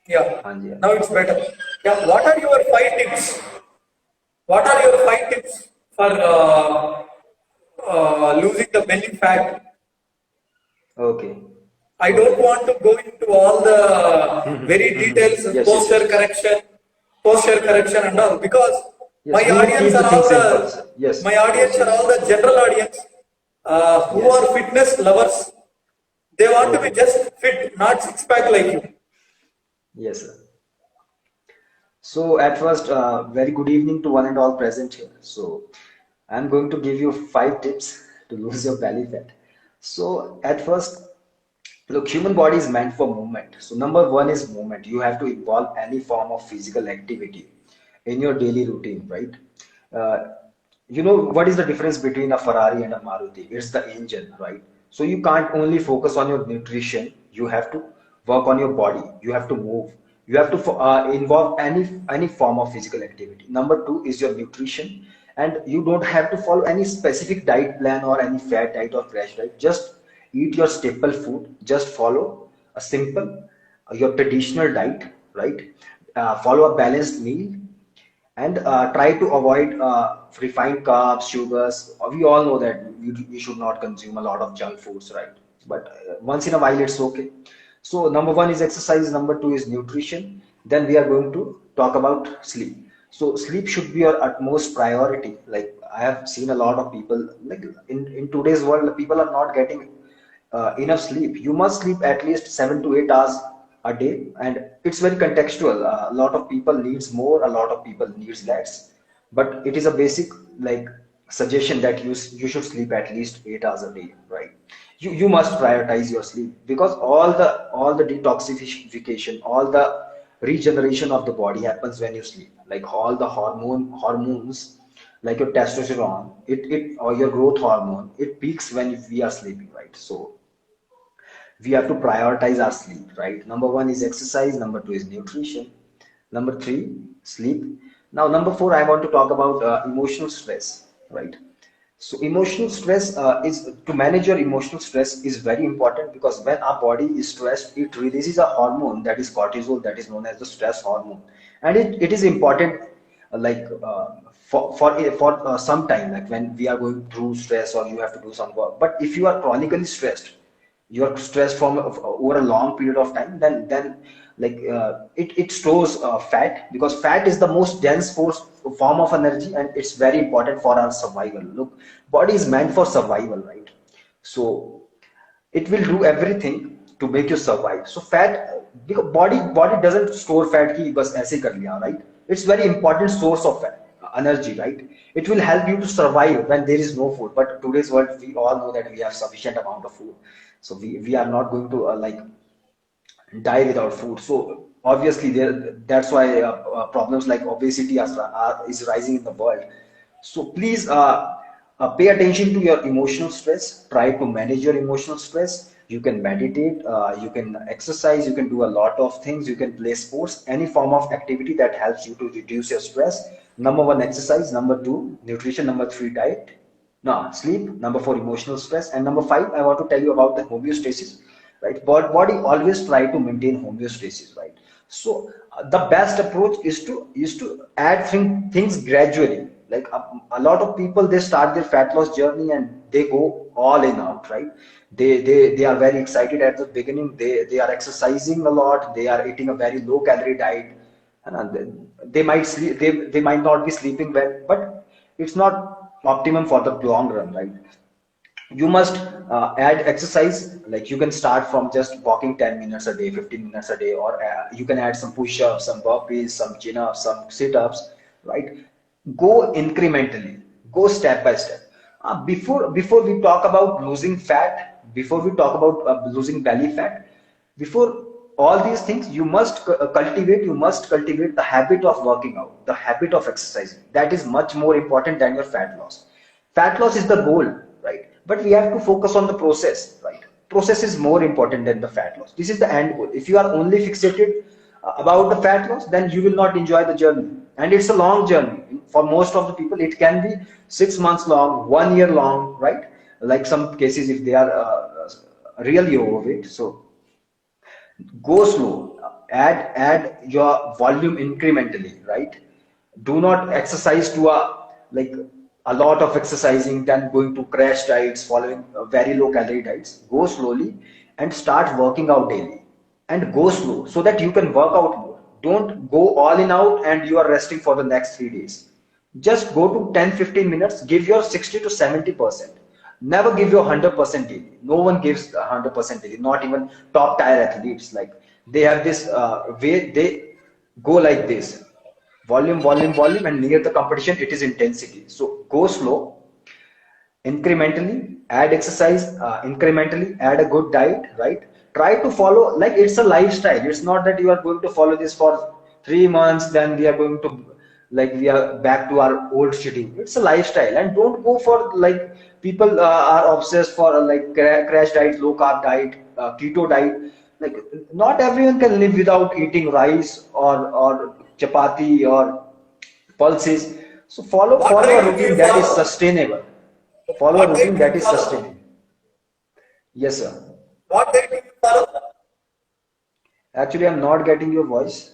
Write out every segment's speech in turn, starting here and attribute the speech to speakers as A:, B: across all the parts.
A: Yeah,
B: हाँ जी, हाँ
A: now
B: ji.
A: it's better. Yeah, what are your five tips? What are your five tips for losing the belly fat?
B: Okay.
A: I don't
B: Okay.
A: want to go into all the very details,
B: Yes, yes, yes, yes.
A: posture correction and all because my
B: Yes, we will
A: audience
B: keep the
A: are
B: thing
A: all
B: simple,
A: the
B: sir. Yes,
A: my
B: yes,
A: audience are
B: yes,
A: all the general audience who are
B: yes.
A: fitness lovers. They want to be
B: Okay.
A: just fit, not six pack like you.
B: Yes, sir. So at first, very good evening to one and all present here. So I'm going to give you 5 tips to lose your belly fat. So at first, look, human body is meant for movement. So number one is movement. You have to involve any form of physical activity in your daily routine, right? Uh, you know what is the difference between a Ferrari and a Maruti? It's the engine, right? So you can't only focus on your nutrition. You have to work on your body. You have to move. You have to involve any form of physical activity. Number two is your nutrition, and you don't have to follow any specific diet plan or any fat diet or crash diet. Just eat your staple food. Just follow a simple your traditional diet, right? Follow a balanced meal and try to avoid refined carbs, sugars. We all know that we should not consume a lot of junk foods, right? But once in a while, it's okay. So, number one is exercise, number two is nutrition. Then we are going to talk about sleep. So, sleep should be your utmost priority. Like, I have seen a lot of people, like in today's world, people are not getting enough sleep. You must sleep at least 7 to 8 hours a day, and it's very contextual. A lot of people needs more, a lot of people needs less, but it is a basic like suggestion that you should sleep at least 8 hours a day, right? You must prioritize your sleep because all the detoxification, all the regeneration of the body happens when you sleep. Like all the hormones like your testosterone, it or your growth hormone, it peaks when we are sleeping, right? So we have to prioritize our sleep, right? Number one is exercise, number two is nutrition, number three, sleep. Now, number four, I want to talk about emotional stress, right? So, emotional stress is to manage your emotional stress is very important because when our body is stressed, it releases a hormone that is cortisol, that is known as the stress hormone, and it is important like for some time, like when we are going through stress or you have to do some work. But if you are chronically stressed, you're stressed from over a long period of time, then like it stores fat because fat is the most dense form of energy and it's very important for our survival. Look, body is meant for survival, right? So it will do everything to make you survive. So fat, because body doesn't store fat ki bas aise kar liya, right? It's very important source of fat, energy, right? It will help you to survive when there is no food. But today's world, we all know that we have sufficient amount of food, so we are not going to like die without food. So obviously that's why problems like obesity is rising in the world. So please pay attention to your emotional stress. Try to manage your emotional stress. You can meditate, you can exercise, you can do a lot of things, you can play sports, any form of activity that helps you to reduce your stress. Number one, exercise. Number two, nutrition. Number three, diet. No, sleep. Number four, emotional stress. And number five, I want to tell you about the homeostasis, right? But body always try to maintain homeostasis, right? So the best approach is to add things gradually. Like a lot of people, they start their fat loss journey and they go all in out, right? They are very excited at the beginning. They are exercising a lot. They are eating a very low calorie diet, and they might sleep. They might not be sleeping well, but it's not optimum for the long run, right? You must add exercise. Like you can start from just walking 10 minutes a day, 15 minutes a day, or you can add some push-ups, some burpees, some chin-ups, some sit-ups, right? Go incrementally, go step by step. Before we talk about losing fat, before we talk about losing belly fat, before all these things, you must cultivate the habit of working out, the habit of exercising. That is much more important than your fat loss. Fat loss is the goal, right? But we have to focus on the process, right? Process is more important than the fat loss. This is the end goal. If you are only fixated about the fat loss, then you will not enjoy the journey. And it's a long journey. For most of the people, it can be 6 months long, 1 year long, right? Like some cases, if they are really overweight. So go slow. add your volume incrementally, right? Do not exercise to a like a lot of exercising, then going to crash diets, following very low calorie diets. Go slowly and start working out daily, and go slow so that you can work out more. Don't go all in out and you are resting for the next 3 days. Just go to 10-15 minutes, give your 60 to 70%. Never give your 100% daily. No one gives 100% daily, not even top tier athletes. Like they have this way, they go like this: volume, volume, volume, and near the competition, it is intensity. So go slow, incrementally add exercise, incrementally add a good diet, right? Try to follow, like it's a lifestyle. It's not that you are going to follow this for 3 months, then we are going to, like we are back to our old schedule. It's a lifestyle, and don't go for like people are obsessed for like crash diet, low carb diet, keto diet. Like not everyone can live without eating rice or chapati or pulses. So
A: What
B: follow a
A: diet do
B: routine
A: you
B: that is
A: follow?
B: sustainable. Follow a
A: What
B: routine
A: diet do you
B: that is
A: follow?
B: sustainable. Yes, sir.
A: What diet do you follow?
B: Actually, I'm not getting your voice.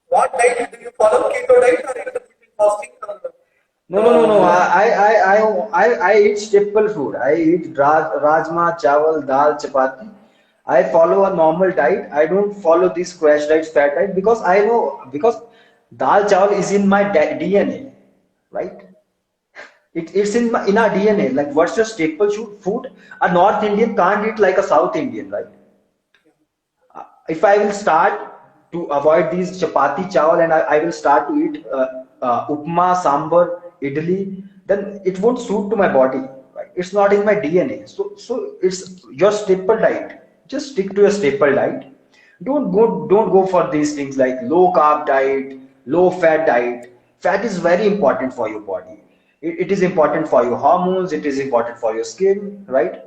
A: What diet do you follow? Keto diet or intermittent fasting? Or,
B: No, no, no, no.
A: uh,
B: I eat staple food. I eat rajma, chawal, dal, chapati. I follow a normal diet. I don't follow this crash diet, fat diet, because I know, because dal chawal is in my DNA, right? It's in our DNA. Like, what's your staple food? A North Indian can't eat like a South Indian, right? If I will start to avoid these chapati, chawal, and I will start to eat upma, sambar, idli, then it won't suit to my body. Right? It's not in my DNA. So it's your staple diet. Just stick to your staple diet. Don't go for these things like low carb diet, low fat diet. Fat is very important for your body. It is important for your hormones. It is important for your skin, right?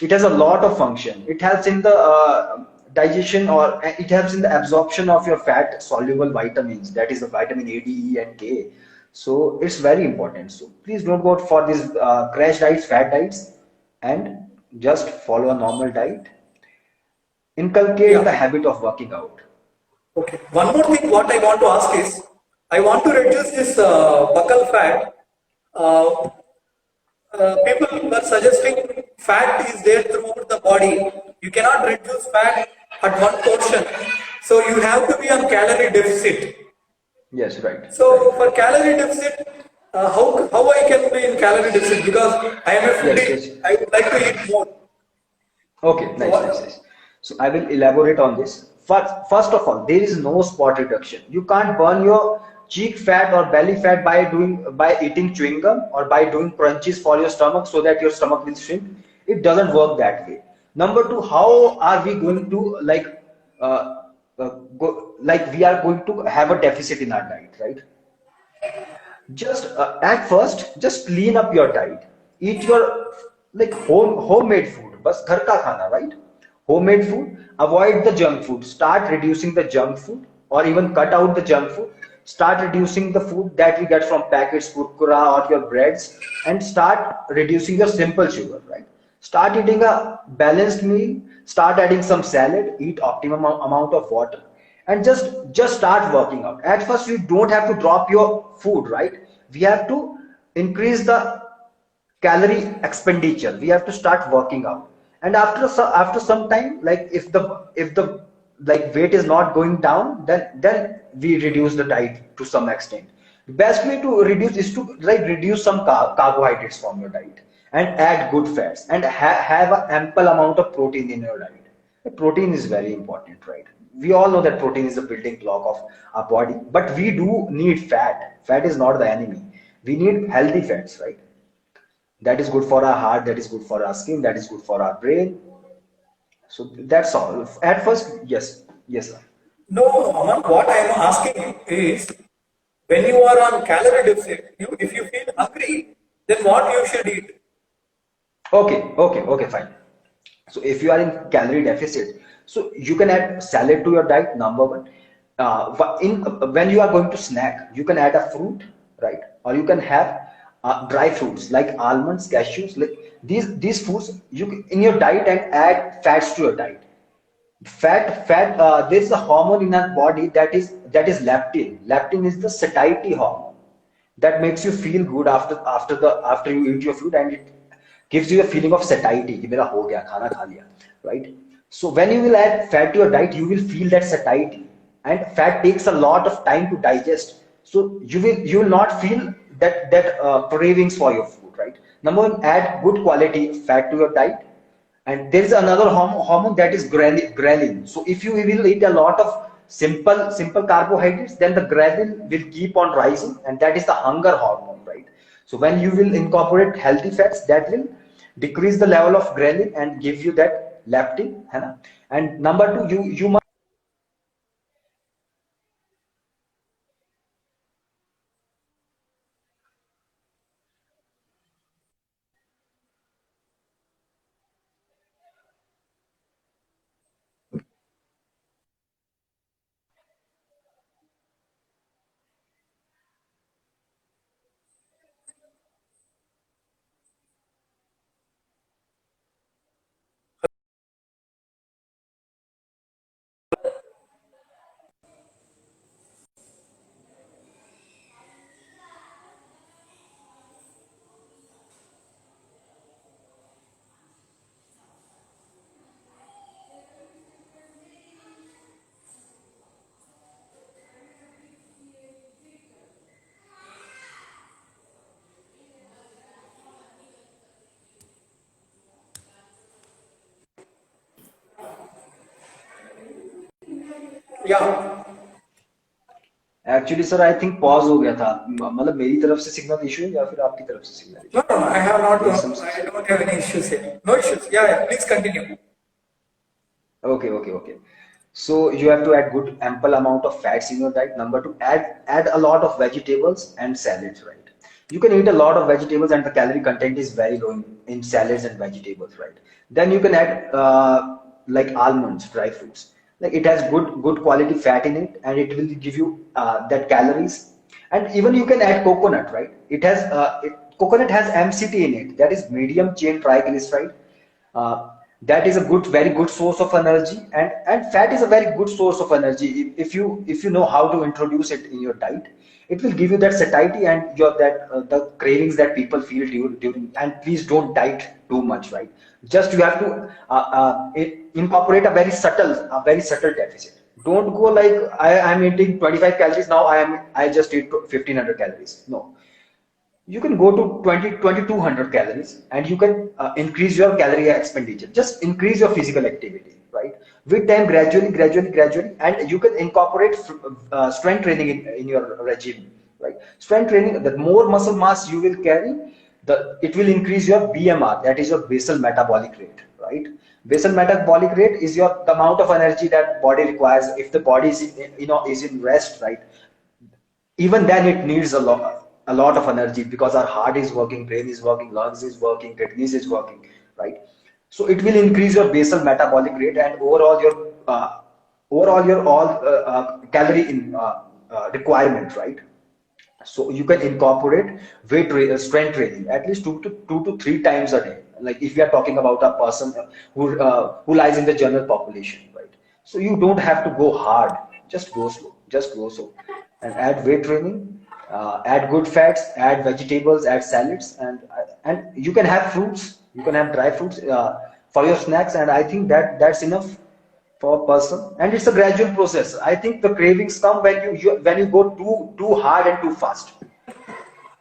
B: It has a lot of function. It helps in the digestion, or it helps in the absorption of your fat soluble vitamins, that is the vitamin A, D, E, and K. So it's very important. So please don't go for these crash diets, fat diets, and just follow a normal diet. Inculcate
A: yeah.
B: the habit of working out.
A: Okay. One more thing, what I want to ask is, I want to reduce this buccal fat. Uh, People were suggesting fat is there throughout the body. You cannot reduce fat at one portion. So you have to be on calorie deficit.
B: Yes, right, right.
A: So for calorie deficit, how I can be in calorie deficit, because I am a
B: Yes,
A: foodie.
B: yes.
A: I would like to eat more.
B: Okay,
A: So
B: nice, nice,
A: what?
B: nice. So I will elaborate on this. First of all, there is no spot reduction. You can't burn your cheek fat or belly fat by eating chewing gum or by doing crunches for your stomach so that your stomach will shrink. It doesn't work that way. Number two, how are we going to uh, like we are going to have a deficit in our diet, right? Just at first, just clean up your diet. Eat your like homemade food, bas ghar ka khana, right? Homemade food. Avoid the junk food. Start reducing the junk food, or even cut out the junk food. Start reducing the food that we get from packets, kurkura, or your breads, and start reducing your simple sugar, right? Start eating a balanced meal. Start adding some salad. Eat optimum amount of water, and just start working out. At first you don't have to drop your food, right? We have to increase the calorie expenditure. We have to start working out, and after some time, like if the like weight is not going down, then we reduce the diet to some extent. The best way to reduce is to like reduce some carbohydrates from your diet, and add good fats, and have an ample amount of protein in your diet. Protein is very important, right? We all know that protein is the building block of our body, but we do need fat. Fat is not the enemy. We need healthy fats, right? That is good for our heart, that is good for our skin, that is good for our brain. So that's all. At first, yes, yes, sir.
A: No, Aman, what I am asking is, when you are on calorie deficit, if you feel hungry, then what you should eat?
B: Okay, fine. So if you are in calorie deficit, so you can add salad to your diet, number one. When you are going to snack, you can add a fruit, right? Or you can have dry fruits like almonds, cashews, like these foods you in your diet, and add fats to your diet. There's a hormone in our body that is leptin. Leptin is the satiety hormone that makes you feel good after you eat your food, and it gives you a feeling of satiety कि मेरा हो गया खाना खा लिया, right? So when you will add fat to your diet, you will feel that satiety, and fat takes a lot of time to digest. So you will not feel that cravings for your food, right? Number one, add good quality fat to your diet. And there is another hormone that is ghrelin. So if you will eat a lot of simple carbohydrates, then the ghrelin will keep on rising, and that is the hunger hormone, right? So when you will incorporate healthy fats, that will decrease the level of ghrelin and give you that leptin, है ना? And number two, you must.
A: Yeah.
B: Actually sir I think pause हो गया था, मतलब मेरी तरफ से signal issue है या फिर आपकी तरफ से signal
A: No,
B: issue?
A: no, no, I have not.
B: There is some
A: I don't have any issues here. No issues. Yeah, yeah. Please continue.
B: Okay. So you have to add good ample amount of fats in your diet. Number two, add a lot of vegetables and salads, right? You can eat a lot of vegetables and the calorie content is very low in salads and vegetables, right? Then you can add like almonds, dry fruits. Like it has good quality fat in it, and it will give you that calories. And even you can add coconut, right? Coconut has MCT in it, that is medium chain triglyceride. That is a very good source of energy, and fat is a very good source of energy. If you know how to introduce it in your diet, it will give you that satiety and the cravings that people feel during. And please don't diet too much, right? Just you have to incorporate a very subtle deficit. Don't go like I'm eating 25 calories now, I just eat 1500 calories. No, you can go to 2200 calories, and you can increase your calorie expenditure. Just increase your physical activity, right? With time, gradually, and you can incorporate strength training in your regime, right? Strength training, the more muscle mass you will carry, it will increase your BMR, that is your basal metabolic rate, right? Basal metabolic rate is the amount of energy that body requires if the body is in rest, right? Even then it needs a lot of energy, because our heart is working, brain is working, lungs is working, kidneys is working, right? So it will increase your basal metabolic rate, and overall your all calorie requirement, right? So you can incorporate strength training at least two to three times a day, like if we are talking about a person who lies in the general population, right? So you don't have to go hard, just go slow, and add weight training, add good fats, add vegetables, add salads, and you can have fruits, you can have dry fruits for your snacks, and I think that's enough for a person. And it's a gradual process. I think the cravings come when you go too hard and too fast,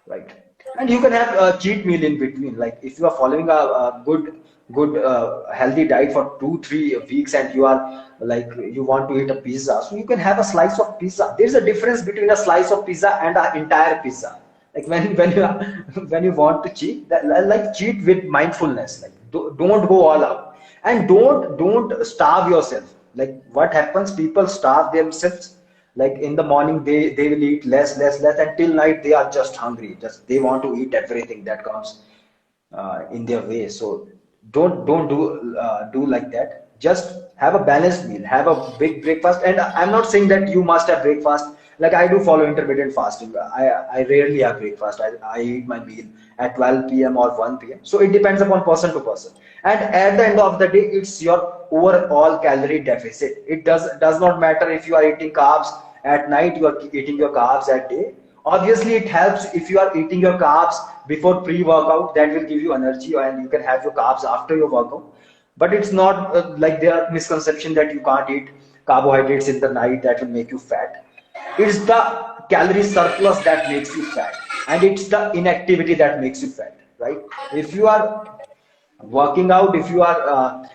B: right? And you can have a cheat meal in between, like if you are following a good healthy diet for 2-3 weeks, and you are like you want to eat a pizza, so you can have a slice of pizza. There's a difference between a slice of pizza and an entire pizza. Like when you when you want to cheat, like cheat with mindfulness, like don't go all out, and don't starve yourself. Like what happens, people starve themselves, like in the morning they will eat less until night they are just hungry, just they want to eat everything that comes in their way. So don't do like that. Just have a balanced meal, have a big breakfast. And I'm not saying that you must have breakfast. Like I do follow intermittent fasting. I rarely have breakfast. I eat my meal at 12 p.m. or 1 p.m. So it depends upon person to person. And at the end of the day, it's your overall calorie deficit. It does not matter if you are eating carbs at night, you are eating your carbs at day. Obviously, it helps if you are eating your carbs before pre-workout. That will give you energy, and you can have your carbs after your workout. But it's not like there are misconception that you can't eat carbohydrates in the night, that will make you fat. It's the calorie surplus that makes you fat, and it's the inactivity that makes you fat, right? If you are working out, if you are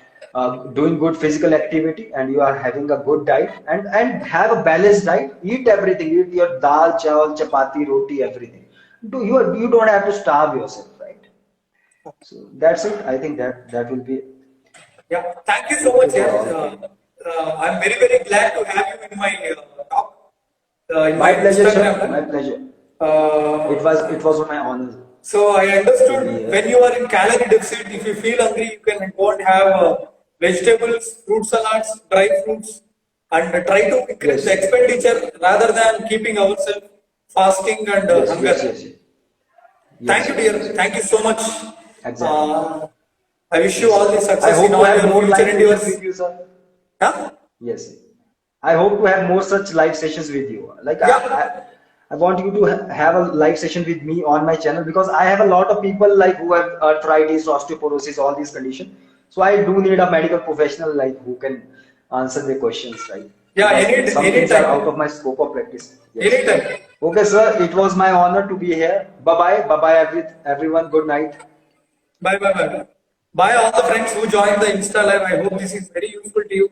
B: doing good physical activity, and you are having a good diet, and have a balanced diet, eat everything, eat your dal, chawal, chapati, roti, everything. You don't have to starve yourself, right? So that's it. I think that will be
A: Yeah, thank you so
B: okay
A: much.
B: for
A: Yes,
B: all.
A: I'm very, very glad to have you in my talk, in my
B: My pleasure, sir.
A: Instagram.
B: My pleasure.
A: Uh,
B: It was my honor
A: so I
B: to be
A: understood
B: here.
A: when you are in calorie deficit, if you feel hungry, you can go and have vegetables, fruit salads, dry fruits, and try to increase the
B: Yes,
A: expenditure rather than keeping ourselves fasting and
B: yes,
A: hunger.
B: yes, yes, yes,
A: Thank
B: yes,
A: you,
B: yes,
A: dear.
B: yes, yes.
A: Thank you so much.
B: Exactly.
A: Uh, I wish you
B: Yes,
A: all
B: sir.
A: the
B: I
A: success in
B: hope to
A: all
B: have
A: your
B: more
A: future
B: live sessions
A: endeavors.
B: with you, sir.
A: Huh?
B: Yes. I hope to have more such live sessions with you. Like
A: Yeah.
B: I want you to have a live session with me on my channel, because I have a lot of people like who have arthritis, osteoporosis, all these conditions. So I do need a medical professional like who can answer the questions, right?
A: Yeah,
B: Because some things are out
A: anytime.
B: of my scope of practice. Yes.
A: Anytime.
B: Okay, sir. It was my honor to be here. Bye bye. Bye bye, everyone. Good night.
A: Bye bye bye. Bye all the friends who joined the Insta live. I hope this is very useful to you.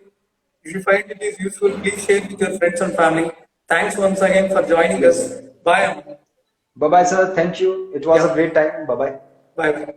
A: If you find it is useful, please share with your friends and family. Thanks once again for joining
B: Yes,
A: us.
B: sir.
A: Bye.
B: Bye bye, sir. Thank you. It was a
A: Yeah.
B: great time. Bye bye.
A: Bye.